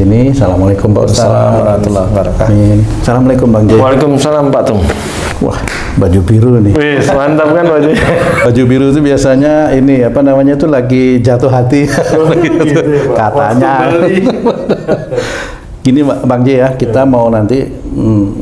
sini. Assalamualaikum Pak Ustaz. Assalamualaikum warahmatullahi wabarakatuh. Amin. Assalamualaikum Bang J. Waalaikumsalam Pak Tung. Wah, baju biru nih. Wih, mantap kan bajunya. Baju biru itu biasanya ini apa namanya itu lagi jatuh hati. Gitu ya, Pak. Katanya. Gini Bang J ya, kita mau nanti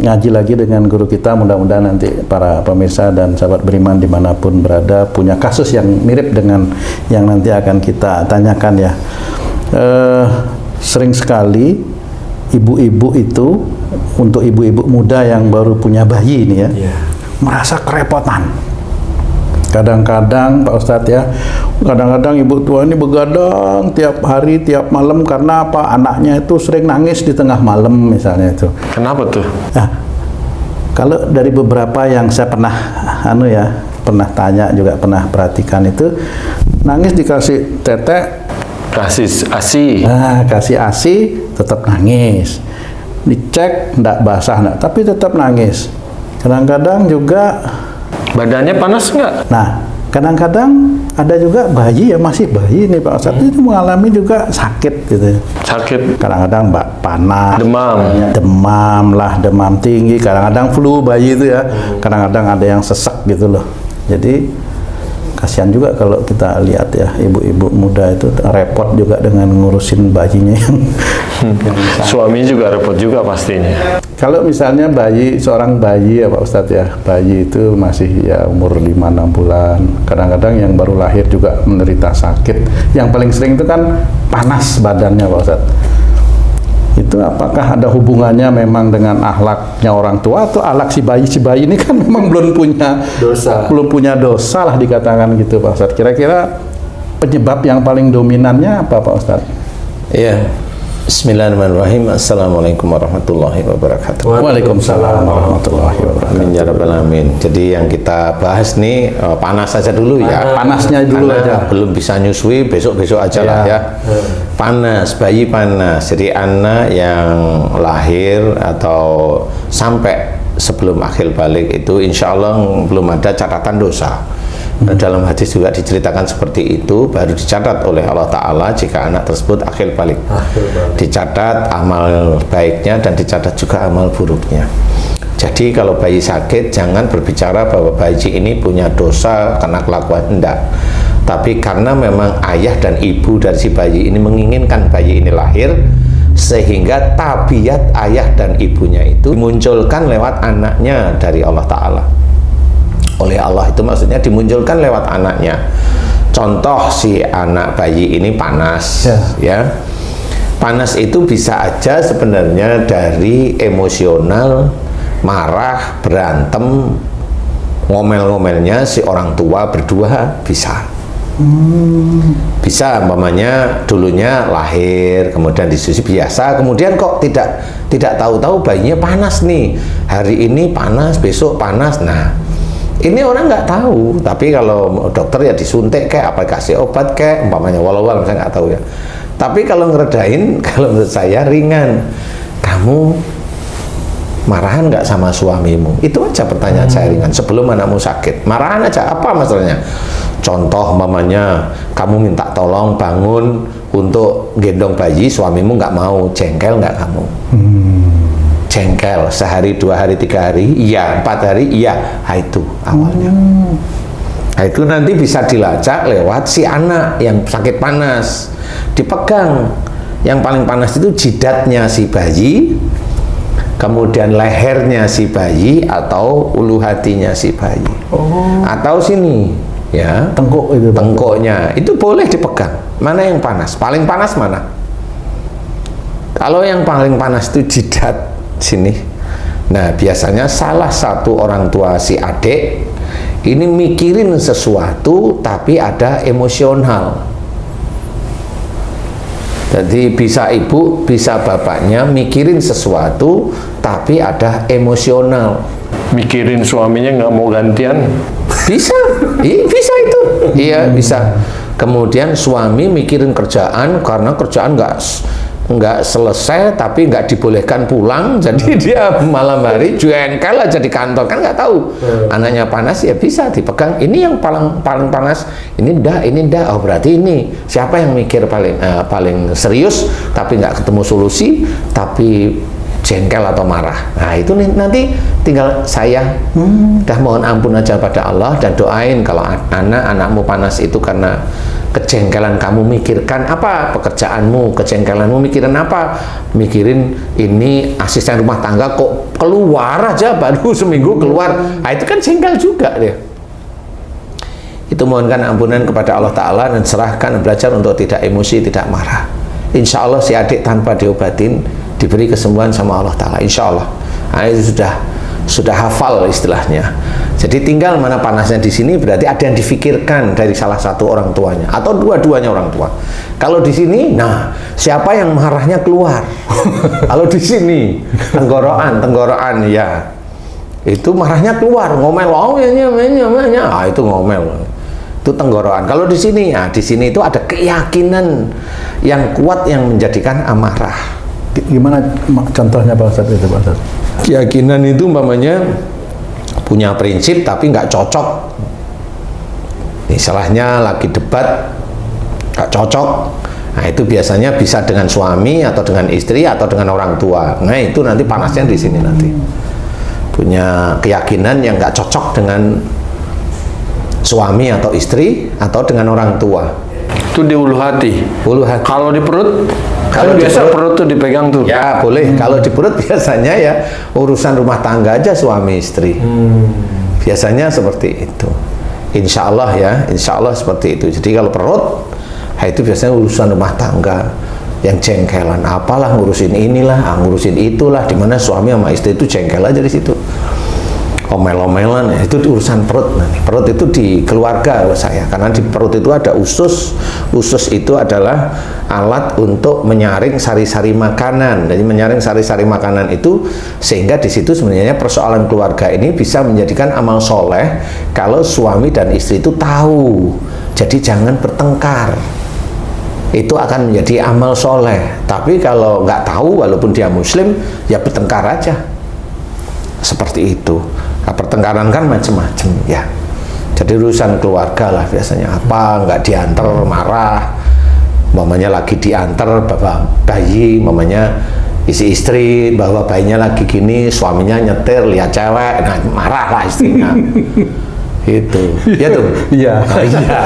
ngaji lagi dengan guru kita. Mudah-mudahan nanti para pemirsa dan sahabat beriman dimanapun berada punya kasus yang mirip dengan yang nanti akan kita tanyakan ya. Sering sekali ibu-ibu itu, untuk ibu-ibu muda yang baru punya bayi ini ya, merasa kerepotan. Kadang-kadang Pak Ustadz ya, kadang-kadang ibu tua ini begadang tiap hari, tiap malam karena apa? Anaknya itu sering nangis di tengah malam misalnya itu. Kenapa tuh? Nah, kalau dari beberapa yang saya pernah pernah tanya juga pernah perhatikan itu, nangis dikasih tetek, Kasih ASI. nah kasih ASI tetap nangis, dicek enggak basah enggak, tapi tetap nangis. Kadang-kadang juga Badannya panas nggak? nah, kadang-kadang ada juga bayi ya, masih bayi nih Pak Ustadz, itu mengalami juga sakit gitu. Sakit. Kadang-kadang panas, Demam. demam tinggi, kadang-kadang flu bayi itu ya, kadang-kadang ada yang sesek gitu loh. Jadi kasihan juga kalau kita lihat ya, ibu-ibu muda itu repot juga dengan ngurusin bayinya yang Suami juga repot juga pastinya. Kalau misalnya seorang bayi ya Pak Ustadz ya, bayi itu masih ya umur 5-6 bulan, kadang-kadang yang baru lahir juga menderita sakit. Yang paling sering itu kan panas badannya Pak Ustadz. Itu apakah ada hubungannya memang dengan akhlaknya orang tua atau akhlak si bayi ini kan memang belum punya dosa lah dikatakan gitu Pak Ustadz. Kira-kira penyebab yang paling dominannya apa Pak Ustadz? Iya. Bismillahirrahmanirrahim. Assalamualaikum warahmatullahi wabarakatuh. Waalaikumsalam warahmatullahi wabarakatuh. Amin ya rabbal alamin. Jadi yang kita bahas nih panas saja dulu ya. Panasnya dulu Karena aja. belum bisa nyusui, besok-besok aja lah ya. Panas, bayi panas. Jadi anak yang lahir atau sampai sebelum akhir balik itu insya Allah belum ada catatan dosa. Nah, dalam hadis juga diceritakan seperti itu, baru dicatat oleh Allah Ta'ala jika anak tersebut akhir balik. Dicatat amal baiknya dan dicatat juga amal buruknya. Jadi kalau bayi sakit, jangan berbicara bahwa bayi ini punya dosa karena kelakuan, enggak. Tapi karena memang ayah dan ibu dari si bayi ini menginginkan bayi ini lahir, sehingga tabiat ayah dan ibunya itu dimunculkan lewat anaknya dari Allah Ta'ala. Oleh Allah itu maksudnya dimunculkan lewat anaknya. Contoh si anak bayi ini panas ya. Panas itu bisa aja sebenarnya dari emosional, marah, berantem, ngomel-ngomelnya si orang tua berdua bisa. Bisa umpamanya dulunya lahir kemudian disusui biasa, kemudian kok tidak tahu-tahu bayinya panas nih, hari ini panas, besok panas. Nah, ini orang nggak tahu, tapi kalau dokter ya disuntik kayak apa, kasih obat kayak umpamanya walau-walau saya nggak tahu ya. Tapi kalau ngeredain, kalau menurut saya ringan. Kamu marahan nggak sama suamimu? Itu aja pertanyaan saya ringan. Sebelum anakmu sakit, marahan aja, apa masalahnya? Contoh umpamanya kamu minta tolong bangun untuk gendong bayi, suamimu nggak mau, jengkel nggak kamu? Jengkel, sehari, 2 hari, 3 hari, iya, 4 hari, iya. Nah, itu awalnya. Nah, itu nanti bisa dilacak lewat si anak yang sakit panas. Dipegang. Yang paling panas itu jidatnya si bayi, kemudian lehernya si bayi atau ulu hatinya si bayi. Atau sini, ya, Tengkuk itu. tengkuknya. Itu boleh dipegang. Mana yang panas? Paling panas mana? Kalau yang paling panas itu jidat sini. Nah, biasanya salah satu orang tua si adik ini mikirin sesuatu tapi ada emosional. Jadi bisa ibu, bisa bapaknya mikirin sesuatu tapi ada emosional. Mikirin suaminya nggak mau gantian. Bisa, bisa itu. Iya, bisa. Kemudian suami mikirin kerjaan karena kerjaan nggak nggak selesai tapi nggak dibolehkan pulang, jadi dia malam hari jengkel aja di kantor, kan nggak tahu anaknya panas ya bisa dipegang, ini yang paling panas, ini ndak, oh berarti ini siapa yang mikir paling serius tapi nggak ketemu solusi tapi jengkel atau marah. Nah itu nanti tinggal saya dah mohon ampun aja pada Allah dan doain kalau anakmu panas itu karena kejengkelan kamu, mikirkan apa pekerjaanmu, kejengkelanmu mikirin apa, mikirin ini asisten rumah tangga kok keluar aja baru seminggu keluar, nah itu kan jengkel juga dia. Itu mohonkan ampunan kepada Allah Ta'ala dan serahkan, belajar untuk tidak emosi, tidak marah. Insya Allah si adik tanpa diobatin diberi kesembuhan sama Allah Ta'ala, insya Allah. Nah, itu sudah hafal istilahnya. Jadi tinggal mana panasnya di sini, berarti ada yang difikirkan dari salah satu orang tuanya atau dua-duanya orang tua. Kalau di sini, nah siapa yang marahnya keluar? Kalau di sini tenggorokan ya, itu marahnya keluar, ngomel, oh ah itu ngomel, itu tenggorokan. Kalau di sini, nah di sini itu ada keyakinan yang kuat yang menjadikan amarah. Gimana contohnya Pak Ustadz itu, Pak Ustadz? Keyakinan itu umpamanya punya prinsip tapi nggak cocok. Misalnya lagi debat nggak cocok, nah itu biasanya bisa dengan suami atau dengan istri atau dengan orang tua. Nah itu nanti panasnya di sini nanti. Punya keyakinan yang nggak cocok dengan suami atau istri atau dengan orang tua. Itu di ulu hati. Ulu hati. Kalau di perut, Kalau kan di biasa perut tuh dipegang tuh. Ya boleh. Kalau di perut biasanya ya urusan rumah tangga aja suami istri. Biasanya seperti itu. Insya Allah ya, insya Allah seperti itu. Jadi kalau perut, nah itu biasanya urusan rumah tangga yang jengkelan. Apalah ngurusin inilah, ngurusin itulah. Dimana suami sama istri itu jengkel aja di situ. Omel-omelan, ya, itu urusan perut. Nah, perut itu di keluarga kalau saya, karena di perut itu ada usus. Usus itu adalah alat untuk menyaring sari-sari makanan. Jadi menyaring sari-sari makanan itu sehingga di situ sebenarnya persoalan keluarga ini bisa menjadikan amal soleh kalau suami dan istri itu tahu. Jadi jangan bertengkar. Itu akan menjadi amal soleh. Tapi kalau nggak tahu, walaupun dia muslim, ya bertengkar aja. Seperti itu. Nah, pertengkaran kan macam-macam ya. Jadi urusan keluarga lah biasanya, apa nggak diantar marah, mamanya lagi diantar bawa bayi, mamanya isi istri bawa bayinya lagi gini, suaminya nyetir lihat cewek, nah marah lah istrinya. Itu ya tuh. Iya. Iya.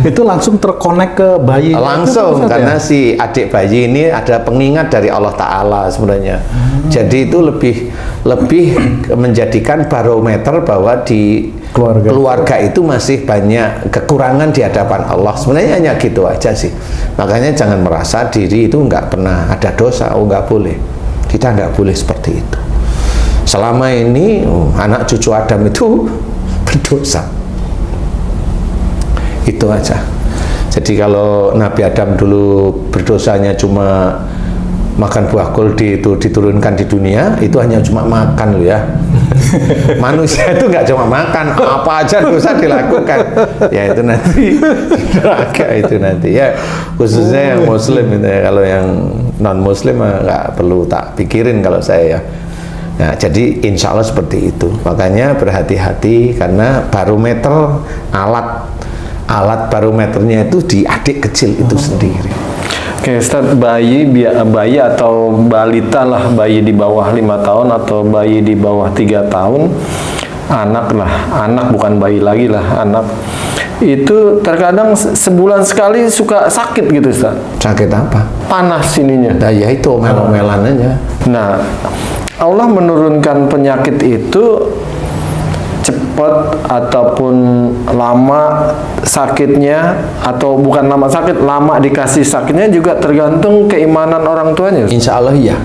Itu langsung terkonek ke bayi. Langsung Itu, karena ya? si adik bayi ini ada pengingat dari Allah Ta'ala sebenarnya. Jadi itu lebih menjadikan barometer bahwa di keluarga itu masih banyak kekurangan di hadapan Allah. Sebenarnya hanya gitu aja sih. Makanya jangan merasa diri itu nggak pernah ada dosa. Oh nggak boleh. Kita nggak boleh seperti itu. Selama ini anak cucu Adam itu berdosa. Itu aja. Jadi kalau Nabi Adam dulu berdosanya cuma makan buah kol diturunkan di dunia, itu hanya cuma makan loh ya. Manusia itu nggak cuma makan, apa aja dosa dilakukan. Ya itu nanti neraka itu nanti ya. Khususnya yang muslim itu ya. Kalau yang non muslim nggak perlu tak pikirin kalau saya ya. Nah, jadi insya Allah seperti itu. Makanya berhati-hati karena barometer alat barometernya itu di adik kecil itu sendiri. Oke, Ustaz, bayi atau balita lah, bayi di bawah 5 tahun atau bayi di bawah 3 tahun, anak bukan bayi lagi lah, anak itu terkadang sebulan sekali suka sakit gitu, Ustaz. Sakit apa? Panas sininya. Nah, ya itu omel-omelan aja. Nah, Allah menurunkan penyakit itu cepat ataupun lama sakitnya, atau bukan lama sakit, lama dikasih sakitnya juga tergantung keimanan orang tuanya. Insya Allah iya.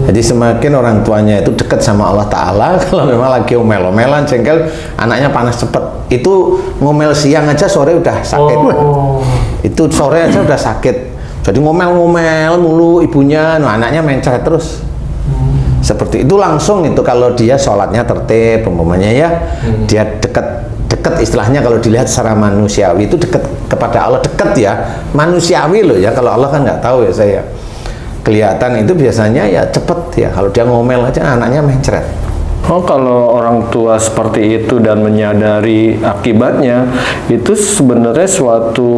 Jadi semakin orang tuanya itu dekat sama Allah Ta'ala, kalau memang lagi omel-omelan, jengkel, anaknya panas cepet. Itu ngomel siang aja sore udah sakit. Itu sore aja udah sakit. Jadi ngomel-ngomel mulu ibunya, nah anaknya mencret terus. Seperti itu langsung itu kalau dia sholatnya tertib, umpamanya ya, dia dekat istilahnya kalau dilihat secara manusiawi itu dekat kepada Allah, dekat ya, manusiawi loh ya, kalau Allah kan nggak tahu ya saya. kelihatan itu biasanya ya cepet ya, kalau dia ngomel aja anaknya mencret. Oh, kalau orang tua seperti itu dan menyadari akibatnya, itu sebenarnya suatu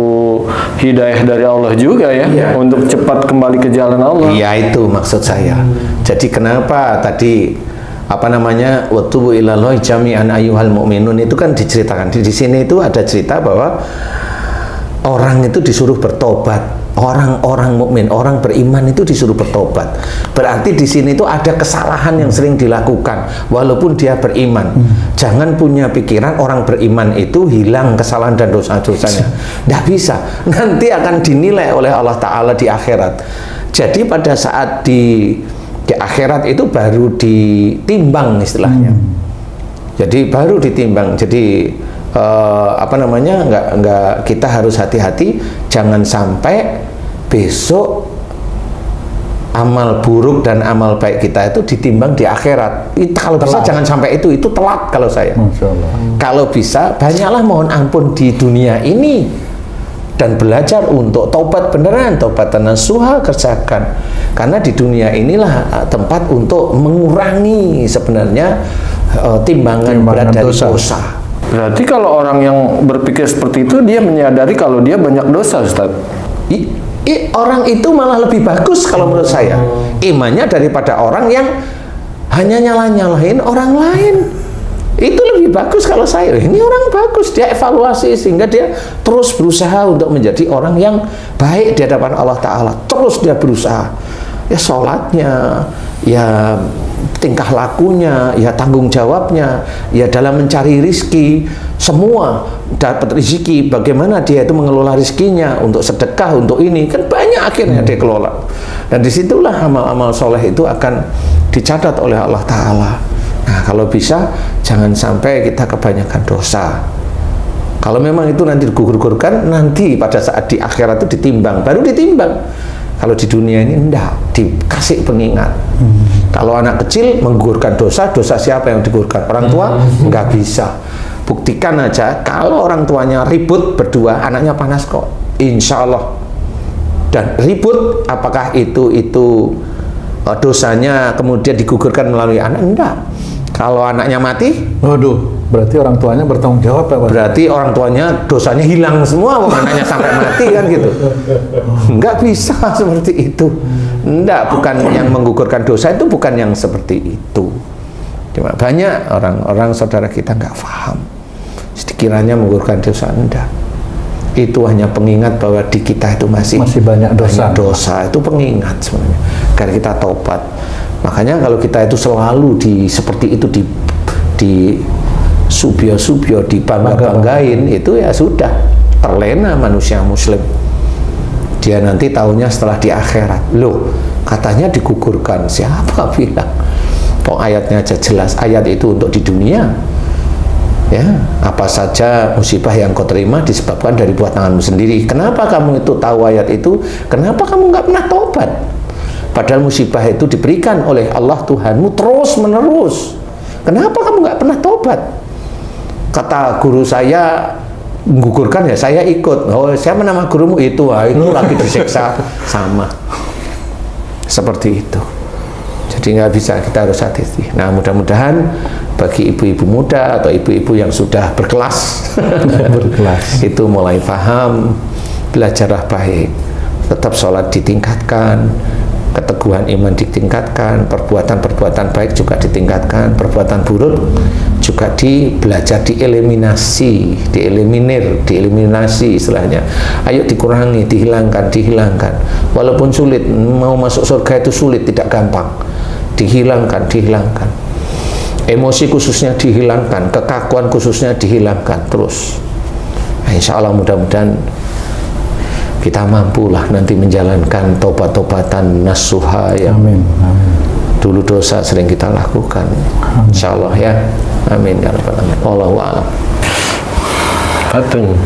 hidayah dari Allah juga ya, untuk cepat kembali ke jalan Allah. Iya, itu maksud saya. Jadi kenapa tadi apa namanya watubu ilallahi jami'an ayyuhal mu'minun itu kan diceritakan di sini, itu ada cerita bahwa orang itu disuruh bertobat. Orang-orang mukmin, orang beriman itu disuruh bertobat. Berarti di sini itu ada kesalahan yang sering dilakukan walaupun dia beriman. Jangan punya pikiran orang beriman itu hilang kesalahan dan dosa-dosanya. Tidak bisa. Nanti akan dinilai oleh Allah Ta'ala di akhirat. Jadi pada saat di akhirat itu baru ditimbang istilahnya. Jadi baru ditimbang. Jadi apa namanya, nggak kita harus hati-hati, jangan sampai besok amal buruk dan amal baik kita itu ditimbang di akhirat. Kalau bisa jangan sampai itu telat kalau saya. Kalau bisa banyaklah mohon ampun di dunia ini dan belajar untuk taubat beneran, taubat nasuha kerjakan. Karena di dunia inilah tempat untuk mengurangi sebenarnya timbangan berat dari dosa. Berarti kalau orang yang berpikir seperti itu, dia menyadari kalau dia banyak dosa, Ustaz. Orang itu malah lebih bagus kalau menurut saya imannya daripada orang yang hanya nyalahin orang lain. Itu lebih bagus kalau saya. Ini orang bagus, dia evaluasi sehingga dia terus berusaha untuk menjadi orang yang baik di hadapan Allah Ta'ala. Terus dia berusaha, ya sholatnya, ya tingkah lakunya, ya tanggung jawabnya, ya dalam mencari rizki, semua dapat rezeki, bagaimana dia itu mengelola rizkinya untuk sedekah, untuk ini, kan banyak akhirnya dia kelola. Dan disitulah amal-amal soleh itu akan dicatat oleh Allah Ta'ala. Nah, kalau bisa jangan sampai kita kebanyakan dosa. Kalau memang itu nanti digugurkan, nanti pada saat di akhirat itu ditimbang, baru ditimbang. Kalau di dunia ini enggak, dikasih pengingat. Kalau anak kecil menggugurkan dosa siapa yang digugurkan? Orang tua? Enggak bisa. Buktikan aja, kalau orang tuanya ribut berdua, anaknya panas kok. Insya Allah. Dan ribut, apakah itu dosanya kemudian digugurkan melalui anak? Enggak. Kalau anaknya mati, waduh, berarti orang tuanya bertanggung jawab ya, Pak? Berarti orang tuanya dosanya hilang semua, anaknya sampai mati kan gitu. Enggak bisa seperti itu. Enggak, bukan yang menggugurkan dosa itu bukan yang seperti itu. Cuma banyak orang-orang saudara kita nggak paham. Sekiranya menggugurkan dosa, enggak. Itu hanya pengingat bahwa di kita itu masih banyak dosa. Dosa itu pengingat sebenarnya. Karena kita tobat. Makanya kalau kita itu selalu seperti itu di subyo-subyo, dibangga-banggain, itu ya sudah terlena manusia muslim. Dia nanti tahunya setelah di akhirat. Loh, katanya digugurkan. Siapa bilang? Ayatnya aja jelas. Ayat itu untuk di dunia. Ya, apa saja musibah yang kau terima disebabkan dari buat tanganmu sendiri. Kenapa kamu itu tahu ayat itu? Kenapa kamu nggak pernah tobat? Padahal musibah itu diberikan oleh Allah Tuhanmu terus menerus. Kenapa kamu nggak pernah tobat? Kata guru saya menggugurkan, ya saya ikut. Oh, siapa nama gurumu? Itu lagi disiksa. Sama seperti itu. Jadi nggak bisa, kita harus hati-hati. Nah, mudah-mudahan bagi ibu-ibu muda atau ibu-ibu yang sudah berkelas, itu mulai paham, belajarlah baik, tetap sholat ditingkatkan, keteguhan iman ditingkatkan, perbuatan-perbuatan baik juga ditingkatkan, perbuatan buruk juga belajar dieliminasi, dieliminasi istilahnya. Ayo dikurangi, dihilangkan. Walaupun sulit, mau masuk surga itu sulit, tidak gampang. Dihilangkan. Emosi khususnya dihilangkan, kekakuan khususnya dihilangkan terus. Nah, insya Allah mudah-mudahan kita mampulah nanti menjalankan tobat-tobatan nasuha yang dulu dosa sering kita lakukan. Insya Allah ya. Amin ya rabbal alamin. Wallahu a'lam. Patung.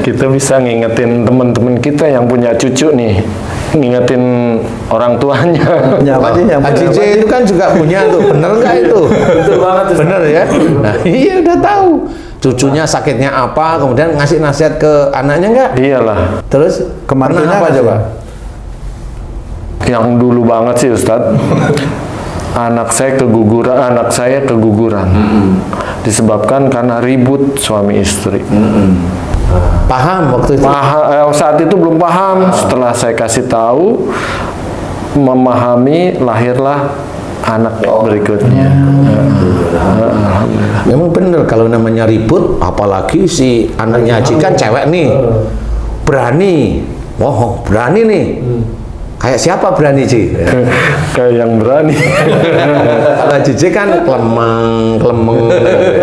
Kita bisa ngingetin teman-teman kita yang punya cucu nih, ngingetin orang tuanya. Haji J itu kan juga punya tuh, bener nggak itu? Betul banget. Bener ya? Nah, iya udah tahu. Cucunya sakitnya apa, kemudian ngasih nasihat ke anaknya nggak? Iyalah. Terus kemana apa coba? Yang dulu banget sih Ustadz, anak saya keguguran, disebabkan karena ribut suami istri. Paham waktu itu? Saat itu belum paham. Setelah saya kasih tahu, memahami, lahirlah anak berikutnya. Alhamdulillah. Memang benar kalau namanya ribut, apalagi si anaknya Haji kan cewek nih, berani, berani nih. Kayak siapa berani Ci? Kayak yang berani. Kalau Haji kan klemeng,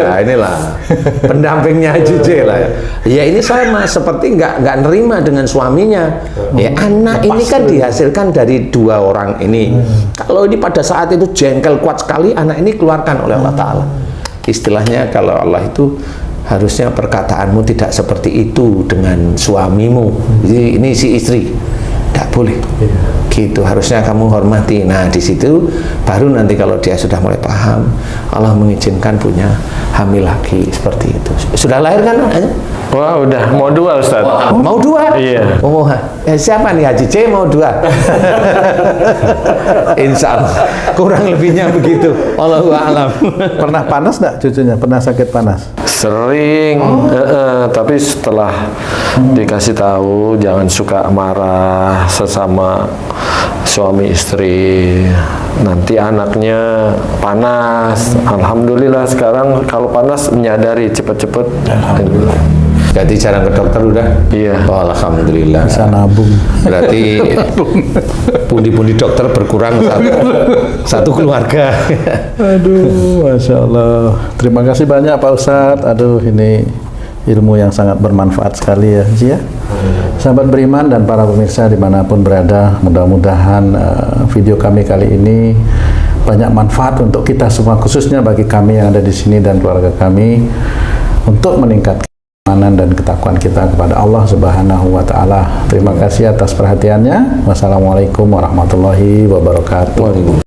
ya inilah pendampingnya Haji lah. Ya ini sama, seperti nggak nerima dengan suaminya. Ya anak ini kan dihasilkan dari dua orang ini. Kalau ini pada saat itu jengkel kuat sekali, anak ini keluarkan oleh Allah Ta'ala. Istilahnya kalau Allah itu harusnya perkataanmu tidak seperti itu dengan suamimu. Jadi ini si istri. Tidak boleh, gitu. Harusnya kamu hormati. Nah, di situ baru nanti kalau dia sudah mulai paham, Allah mengizinkan punya hamil lagi seperti itu. Sudah lahir kan? Wah, udah mau 2 Ustaz. Mau 2? Iya. Siapa nih Haji C mau 2? Insya Allah kurang lebihnya begitu. Allahu a'lam. Pernah panas nggak cucunya? Pernah sakit panas? Sering, tapi setelah dikasih tahu jangan suka marah sesama suami istri, nanti anaknya panas. Alhamdulillah sekarang kalau panas menyadari cepet-cepet. Jadi jarang ke dokter udah? Iya. Oh, alhamdulillah. Bisa nabung. Berarti pundi-pundi dokter berkurang satu keluarga. Aduh, Masya Allah. Terima kasih banyak Pak Ustadz. Aduh, ini ilmu yang sangat bermanfaat sekali ya, Ji ya. Sahabat beriman dan para pemirsa dimanapun berada, mudah-mudahan video kami kali ini banyak manfaat untuk kita semua, khususnya bagi kami yang ada di sini dan keluarga kami, untuk meningkatkan keimanan dan ketakwaan kita kepada Allah Subhanahu wa Ta'ala. Terima kasih atas perhatiannya. Wassalamualaikum warahmatullahi wabarakatuh.